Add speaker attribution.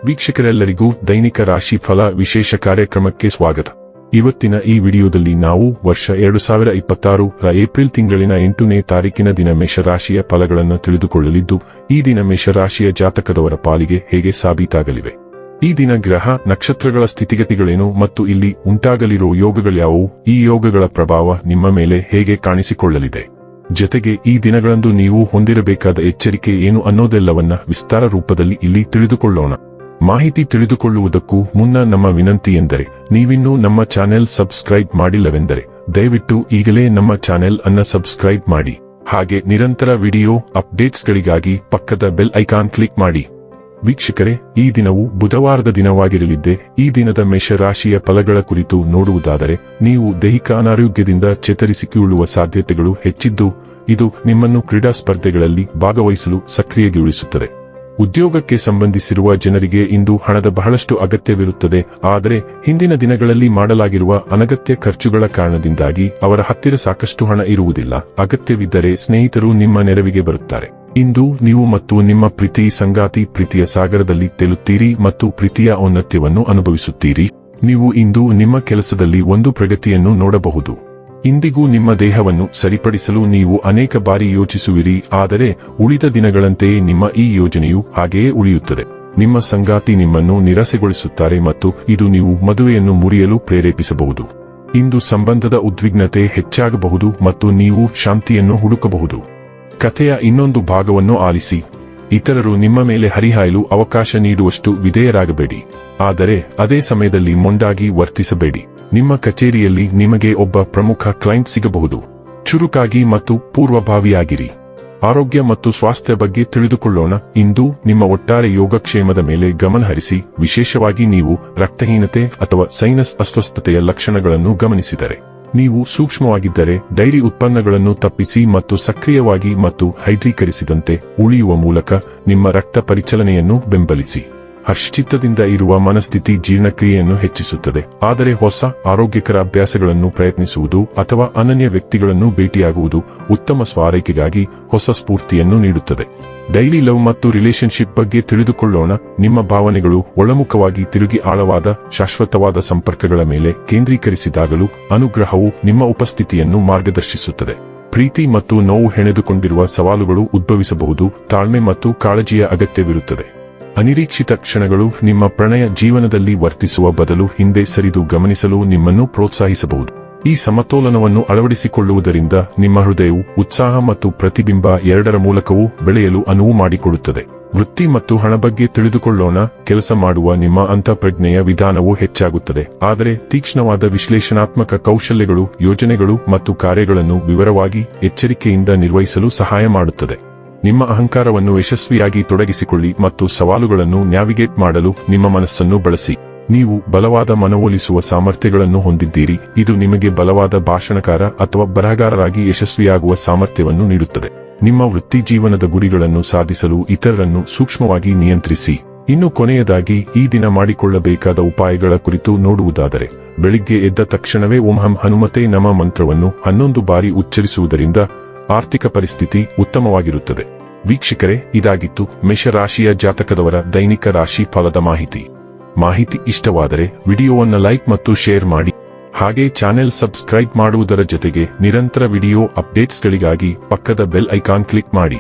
Speaker 1: ವೀಕ್ಷಕರೆಲ್ಲರಿಗೂ ದೈನಿಕ ರಾಶಿ ಫಲ ವಿಶೇಷ ಕಾರ್ಯಕ್ರಮಕ್ಕೆ ಸ್ವಾಗತ. ಇವತ್ತಿನ ಈ ವಿಡಿಯೋದಲ್ಲಿ ನಾವು ವರ್ಷ 2026ರ ಏಪ್ರಿಲ್ ತಿಂಗಳಿನ 8ನೇ ತಾರೀಕಿನ ದಿನ ಮೇಷರಾಶಿಯ ಫಲಗಳನ್ನು ತಿಳಿದುಕೊಳ್ಳಲಿದ್ದು, ಈ ದಿನ ಮೇಷರಾಶಿಯ ಜಾತಕದವರ ಪಾಲಿಗೆ ಹೇಗೆ ಸಾಬೀತಾಗಲಿವೆ, ಈ ದಿನ ಗ್ರಹ ನಕ್ಷತ್ರಗಳ ಸ್ಥಿತಿಗತಿಗಳೇನು ಮತ್ತು ಇಲ್ಲಿ ಉಂಟಾಗಲಿರುವ ಯೋಗಗಳ್ಯಾವುವು, ಈ ಯೋಗಗಳ ಪ್ರಭಾವ ನಿಮ್ಮ ಮೇಲೆ ಹೇಗೆ ಕಾಣಿಸಿಕೊಳ್ಳಲಿದೆ, ಜತೆಗೆ ಈ ದಿನಗಳಂದು ನೀವು ಹೊಂದಿರಬೇಕಾದ ಎಚ್ಚರಿಕೆ ಏನು ಅನ್ನೋದೆಲ್ಲವನ್ನ ವಿಸ್ತಾರ ರೂಪದಲ್ಲಿ ಇಲ್ಲಿ ತಿಳಿದುಕೊಳ್ಳೋಣ. ಮಾಹಿತಿ ತಿಳಿದುಕೊಳ್ಳುವುದಕ್ಕೂ ಮುನ್ನ ನಮ್ಮ ವಿನಂತಿ ಎಂದರೆ, ನೀವಿನ್ನೂ ನಮ್ಮ ಚಾನೆಲ್ ಸಬ್ಸ್ಕ್ರೈಬ್ ಮಾಡಿಲ್ಲವೆಂದರೆ ದಯವಿಟ್ಟು ಈಗಲೇ ನಮ್ಮ ಚಾನೆಲ್ ಅನ್ನ ಸಬ್ಸ್ಕ್ರೈಬ್ ಮಾಡಿ. ಹಾಗೆ ನಿರಂತರ ವಿಡಿಯೋ ಅಪ್ಡೇಟ್ಸ್ಗಳಿಗಾಗಿ ಪಕ್ಕದ ಬೆಲ್ ಐಕಾನ್ ಕ್ಲಿಕ್ ಮಾಡಿ. ವೀಕ್ಷಕರೇ, ಈ ದಿನವು ಬುಧವಾರದ ದಿನವಾಗಿರಲಿದ್ದೆ. ಈ ದಿನದ ಮೇಷರಾಶಿಯ ಫಲಗಳ ಕುರಿತು ನೋಡುವುದಾದರೆ, ನೀವು ದೈಹಿಕ ಅನಾರೋಗ್ಯದಿಂದ ಚೇತರಿಸಿಕೊಳ್ಳುವ ಸಾಧ್ಯತೆಗಳು ಹೆಚ್ಚಿದ್ದು, ಇದು ನಿಮ್ಮನ್ನು ಕ್ರೀಡಾ ಸ್ಪರ್ಧೆಗಳಲ್ಲಿ ಭಾಗವಹಿಸಲು ಸಕ್ರಿಯಗೊಳಿಸುತ್ತದೆ. ಉದ್ಯೋಗಕ್ಕೆ ಸಂಬಂಧಿಸಿರುವ ಜನರಿಗೆ ಇಂದು ಹಣದ ಬಹಳಷ್ಟು ಅಗತ್ಯವಿರುತ್ತದೆ. ಆದರೆ ಹಿಂದಿನ ದಿನಗಳಲ್ಲಿ ಮಾಡಲಾಗಿರುವ ಅನಗತ್ಯ ಖರ್ಚುಗಳ ಕಾರಣದಿಂದಾಗಿ ಅವರ ಹತ್ತಿರ ಸಾಕಷ್ಟು ಹಣ ಇರುವುದಿಲ್ಲ. ಅಗತ್ಯವಿದ್ದರೆ ಸ್ನೇಹಿತರು ನಿಮ್ಮ ನೆರವಿಗೆ ಬರುತ್ತಾರೆ. ಇಂದು ನೀವು ಮತ್ತು ನಿಮ್ಮ ಪ್ರೀತಿ ಸಂಗಾತಿ ಪ್ರೀತಿಯ ಸಾಗರದಲ್ಲಿ ತೇಲುತ್ತೀರಿ ಮತ್ತು ಪ್ರೀತಿಯ ಔನ್ನತ್ಯವನ್ನು ಅನುಭವಿಸುತ್ತೀರಿ. ನೀವು ಇಂದು ನಿಮ್ಮ ಕೆಲಸದಲ್ಲಿ ಒಂದು ಪ್ರಗತಿಯನ್ನು ನೋಡಬಹುದು. ಇಂದಿಗೂ ನಿಮ್ಮ ದೇಹವನ್ನು ಸರಿಪಡಿಸಲು ನೀವು ಅನೇಕ ಬಾರಿ ಯೋಚಿಸುವಿರಿ, ಆದರೆ ಉಳಿದ ದಿನಗಳಂತೆಯೇ ನಿಮ್ಮ ಈ ಯೋಜನೆಯು ಹಾಗೆಯೇ ಉಳಿಯುತ್ತದೆ. ನಿಮ್ಮ ಸಂಗಾತಿ ನಿಮ್ಮನ್ನು ನಿರಾಸೆಗೊಳಿಸುತ್ತಾರೆ ಮತ್ತು ಇದು ನೀವು ಮದುವೆಯನ್ನು ಮುರಿಯಲು ಪ್ರೇರೇಪಿಸಬಹುದು. ಇಂದು ಸಂಬಂಧದ ಉದ್ವಿಗ್ನತೆ ಹೆಚ್ಚಾಗಬಹುದು ಮತ್ತು ನೀವು ಶಾಂತಿಯನ್ನು ಹುಡುಕಬಹುದು. ಕಥೆಯ ಇನ್ನೊಂದು ಭಾಗವನ್ನು ಆಲಿಸಿ. ಇತರರು ನಿಮ್ಮ ಮೇಲೆ ಹರಿಹಾಯಲು ಅವಕಾಶ ನೀಡುವಷ್ಟು ವಿಧೇಯರಾಗಬೇಡಿ, ಆದರೆ ಅದೇ ಸಮಯದಲ್ಲಿ ಮೊಂಡಾಗಿ ವರ್ತಿಸಬೇಡಿ. ನಿಮ್ಮ ಕಚೇರಿಯಲ್ಲಿ ನಿಮಗೆ ಒಬ್ಬ ಪ್ರಮುಖ ಕ್ಲೈಂಟ್ ಸಿಗಬಹುದು. ಚುರುಕಾಗಿ ಮತ್ತು ಪೂರ್ವಭಾವಿಯಾಗಿರಿ. ಆರೋಗ್ಯ ಮತ್ತು ಸ್ವಾಸ್ಥ್ಯ ಬಗ್ಗೆ ತಿಳಿದುಕೊಳ್ಳೋಣ. ಇಂದು ನಿಮ್ಮ ಒಟ್ಟಾರೆ ಯೋಗಕ್ಷೇಮದ ಮೇಲೆ ಗಮನ ಹರಿಸಿ, ವಿಶೇಷವಾಗಿ ನೀವು ರಕ್ತಹೀನತೆ ಅಥವಾ ಸೈನಸ್ ಅಸ್ವಸ್ಥತೆಯ ಲಕ್ಷಣಗಳನ್ನು ಗಮನಿಸಿದರೆ. ನೀವು ಸೂಕ್ಷ್ಮವಾಗಿದ್ದರೆ ಡೈರಿ ಉತ್ಪನ್ನಗಳನ್ನು ತಪ್ಪಿಸಿ ಮತ್ತು ಸಕ್ರಿಯವಾಗಿ ಮತ್ತು ಹೈಡ್ರೀಕರಿಸಿದಂತೆ ಉಳಿಯುವ ಮೂಲಕ ನಿಮ್ಮ ರಕ್ತ ಪರಿಚಲನೆಯನ್ನು ಬೆಂಬಲಿಸಿ. ಹರ್ಷಚಿತ್ತದಿಂದ ಇರುವ ಮನಸ್ಥಿತಿ ಜೀರ್ಣಕ್ರಿಯೆಯನ್ನು ಹೆಚ್ಚಿಸುತ್ತದೆ, ಆದರೆ ಹೊಸ ಆರೋಗ್ಯಕರ ಅಭ್ಯಾಸಗಳನ್ನು ಪ್ರಯತ್ನಿಸುವುದು ಅಥವಾ ಅನನ್ಯ ವ್ಯಕ್ತಿಗಳನ್ನು ಭೇಟಿಯಾಗುವುದು ಉತ್ತಮ ಸ್ವಾರೈಕೆಗಾಗಿ ಹೊಸ ಸ್ಫೂರ್ತಿಯನ್ನು ನೀಡುತ್ತದೆ. ಡೈಲಿ ಲವ್ ಮತ್ತು ರಿಲೇಶನ್ಶಿಪ್ ಬಗ್ಗೆ ತಿಳಿದುಕೊಳ್ಳೋಣ. ನಿಮ್ಮ ಭಾವನೆಗಳು ಒಳಮುಖವಾಗಿ ತಿರುಗಿ ಆಳವಾದ ಶಾಶ್ವತವಾದ ಸಂಪರ್ಕಗಳ ಮೇಲೆ ಕೇಂದ್ರೀಕರಿಸಿದಾಗಲೂ ಅನುಗ್ರಹವು ನಿಮ್ಮ ಉಪಸ್ಥಿತಿಯನ್ನು ಮಾರ್ಗದರ್ಶಿಸುತ್ತದೆ. ಪ್ರೀತಿ ಮತ್ತು ನೋವು ಹೆಣೆದುಕೊಂಡಿರುವ ಸವಾಲುಗಳು ಉದ್ಭವಿಸಬಹುದು. ತಾಳ್ಮೆ ಮತ್ತು ಕಾಳಜಿಯ ಅಗತ್ಯವಿರುತ್ತದೆ. ಅನಿರೀಕ್ಷಿತ ಕ್ಷಣಗಳು ನಿಮ್ಮ ಪ್ರಣಯ ಜೀವನದಲ್ಲಿ ವರ್ತಿಸುವ ಬದಲು ಹಿಂದೆ ಸರಿದು ಗಮನಿಸಲು ನಿಮ್ಮನ್ನು ಪ್ರೋತ್ಸಾಹಿಸಬಹುದು. ಈ ಸಮತೋಲನವನ್ನು ಅಳವಡಿಸಿಕೊಳ್ಳುವುದರಿಂದ ನಿಮ್ಮ ಹೃದಯವು ಉತ್ಸಾಹ ಮತ್ತು ಪ್ರತಿಬಿಂಬ ಎರಡರ ಮೂಲಕವೂ ಬೆಳೆಯಲು ಅನುವು ಮಾಡಿಕೊಡುತ್ತದೆ. ವೃತ್ತಿ ಮತ್ತು ಹಣ ಬಗ್ಗೆ ತಿಳಿದುಕೊಳ್ಳೋಣ. ಕೆಲಸ ಮಾಡುವ ನಿಮ್ಮ ಅಂತಃಪ್ರಜ್ಞೆಯ ವಿಧಾನವು ಹೆಚ್ಚಾಗುತ್ತದೆ, ಆದರೆ ತೀಕ್ಷ್ಣವಾದ ವಿಶ್ಲೇಷಣಾತ್ಮಕ ಕೌಶಲ್ಯಗಳು ಯೋಜನೆಗಳು ಮತ್ತು ಕಾರ್ಯಗಳನ್ನು ವಿವರವಾಗಿ ಎಚ್ಚರಿಕೆಯಿಂದ ನಿರ್ವಹಿಸಲು ಸಹಾಯ ಮಾಡುತ್ತದೆ. ನಿಮ್ಮ ಅಹಂಕಾರವನ್ನು ಯಶಸ್ವಿಯಾಗಿ ತೊಡಗಿಸಿಕೊಳ್ಳಿ ಮತ್ತು ಸವಾಲುಗಳನ್ನು ನ್ಯಾವಿಗೇಟ್ ಮಾಡಲು ನಿಮ್ಮ ಮನಸ್ಸನ್ನು ಬಳಸಿ. ನೀವು ಬಲವಾದ ಮನವೊಲಿಸುವ ಸಾಮರ್ಥ್ಯಗಳನ್ನು ಹೊಂದಿದ್ದೀರಿ. ಇದು ನಿಮಗೆ ಬಲವಾದ ಭಾಷಣಕಾರ ಅಥವಾ ಬರಹಗಾರರಾಗಿ ಯಶಸ್ವಿಯಾಗುವ ಸಾಮರ್ಥ್ಯವನ್ನು ನೀಡುತ್ತದೆ. ನಿಮ್ಮ ವೃತ್ತಿ ಜೀವನದ ಗುರಿಗಳನ್ನು ಸಾಧಿಸಲು ಇತರರನ್ನು ಸೂಕ್ಷ್ಮವಾಗಿ ನಿಯಂತ್ರಿಸಿ. ಇನ್ನು ಕೊನೆಯದಾಗಿ ಈ ದಿನ ಮಾಡಿಕೊಳ್ಳಬೇಕಾದ ಉಪಾಯಗಳ ಕುರಿತು ನೋಡುವುದಾದರೆ, ಬೆಳಿಗ್ಗೆ ಎದ್ದ ತಕ್ಷಣವೇ ಓಂ ಹಂ ಹನುಮತೆ ನಮ ಮಂತ್ರವನ್ನು 11 ಬಾರಿ ಉಚ್ಚರಿಸುವುದರಿಂದ ಆರ್ಥಿಕ ಪರಿಸ್ಥಿತಿ ಉತ್ತಮವಾಗಿರುತ್ತದೆ. ವೀಕ್ಷಕರೇ, ಇದಾಗಿತ್ತು ಮೇಷರಾಶಿಯ ಜಾತಕದವರ ದೈನಿಕ ರಾಶಿ ಫಲದ ಮಾಹಿತಿ ಇಷ್ಟವಾದರೆ ವಿಡಿಯೋವನ್ನು ಲೈಕ್ ಮತ್ತು ಶೇರ್ ಮಾಡಿ. ಹಾಗೆ ಚಾನೆಲ್ ಸಬ್ಸ್ಕ್ರೈಬ್ ಮಾಡುವುದರ ಜೊತೆಗೆ ನಿರಂತರ ವಿಡಿಯೋ ಅಪ್ಡೇಟ್ಸ್ಗಳಿಗಾಗಿ ಪಕ್ಕದ ಬೆಲ್ ಐಕಾನ್ ಕ್ಲಿಕ್ ಮಾಡಿ.